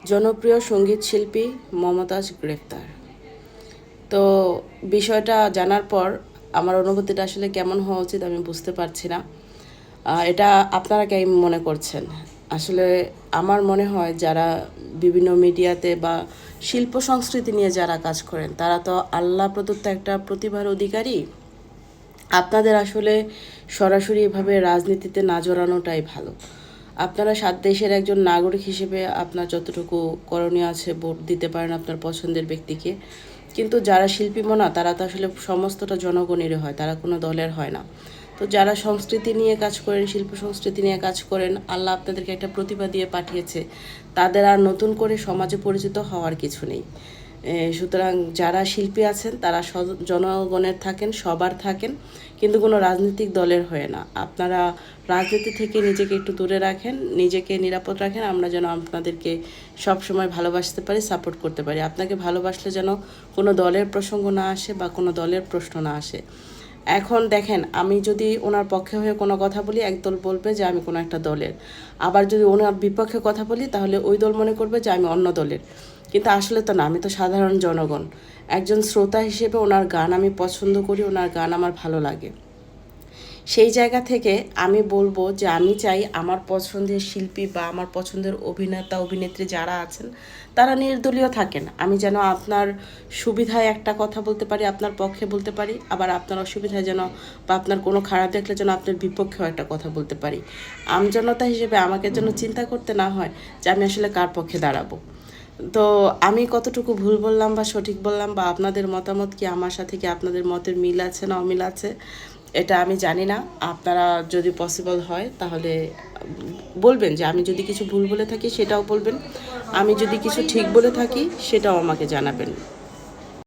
জনপ্রিয় সঙ্গীত শিল্পী মমতাজ গ্রেফতার। তো বিষয়টা জানার পর আমার অনুভূতিটা আসলে কেমন হওয়া উচিত আমি বুঝতে পারছি না। এটা আপনারা কেমন মনে করছেন? আসলে আমার মনে হয় যারা বিভিন্ন মিডিয়াতে বা শিল্প সংস্কৃতি নিয়ে যারা কাজ করেন তারা তো আল্লাহ প্রদত্ত একটা প্রতিভার অধিকারী। আপনাদের আসলে সরাসরি এভাবে রাজনীতিতে না জড়ানোটাই ভালো। আপনারা দেশের একজন নাগরিক হিসেবে আপনার যতটুকু করণীয় আছে ভোট দিতে পারেন আপনার পছন্দের ব্যক্তিকে। কিন্তু যারা শিল্পী মনা তারা তো আসলে সমস্তটা জনগণেরই হয়, তারা কোনো দলের হয় না। তো যারা সংস্কৃতি নিয়ে কাজ করেন, শিল্প সংস্কৃতি নিয়ে কাজ করেন, আল্লাহ আপনাদেরকে একটা প্রতিভা দিয়ে পাঠিয়েছে, তাদের আর নতুন করে সমাজে পরিচিত হওয়ার কিছু নেই। সুতরাং যারা শিল্পী আছেন তারা জনগণের থাকেন, সবার থাকেন, কিন্তু কোনো রাজনৈতিক দলের হয়ে না। আপনারা রাজনীতি থেকে নিজেকে একটু দূরে রাখেন, নিজেকে নিরাপদ রাখেন, আমরা যেন আপনাদেরকে সবসময় ভালোবাসতে পারি, সাপোর্ট করতে পারি। আপনাকে ভালোবাসলে যেন কোনো দলের প্রসঙ্গ না আসে বা কোনো দলের প্রশ্ন না আসে। এখন দেখেন, আমি যদি ওনার পক্ষে হয়ে কোনো কথা বলি একদল বলবে যে আমি কোনো একটা দলের, আবার যদি ওনার বিপক্ষে কথা বলি তাহলে ওই দল মনে করবে যে আমি অন্য দলের। কিন্তু আসলে তো না, আমি তো সাধারণ জনগণ, একজন শ্রোতা হিসেবে ওনার গান আমি পছন্দ করি, ওনার গান আমার ভালো লাগে। সেই জায়গা থেকে আমি বলবো যে আমি চাই আমার পছন্দের শিল্পী বা আমার পছন্দের অভিনেতা অভিনেত্রী যারা আছেন তারা নির্দলীয় থাকেন। আমি যেন আপনার সুবিধায় একটা কথা বলতে পারি, আপনার পক্ষে বলতে পারি, আবার আপনার অসুবিধায় যেন বা আপনার কোনো খারাপ দেখলে যেন আপনার বিপক্ষেও একটা কথা বলতে পারি। আমজনতা হিসেবে আমাকে যেন চিন্তা করতে না হয় যে আমি আসলে কার পক্ষে দাঁড়াবো। তো আমি কতটুকু ভুল বললাম বা সঠিক বললাম বা আপনাদের মতামত কি আমার সাথে কি আপনাদের মতের মিল আছে না অমিল আছে এটা আমি জানি না। আপনারা যদি পসিবল হয় তাহলে বলবেন যে আমি যদি কিছু ভুল বলে থাকি সেটাও বলবেন, আমি যদি কিছু ঠিক বলে থাকি সেটাও আমাকে জানাবেন।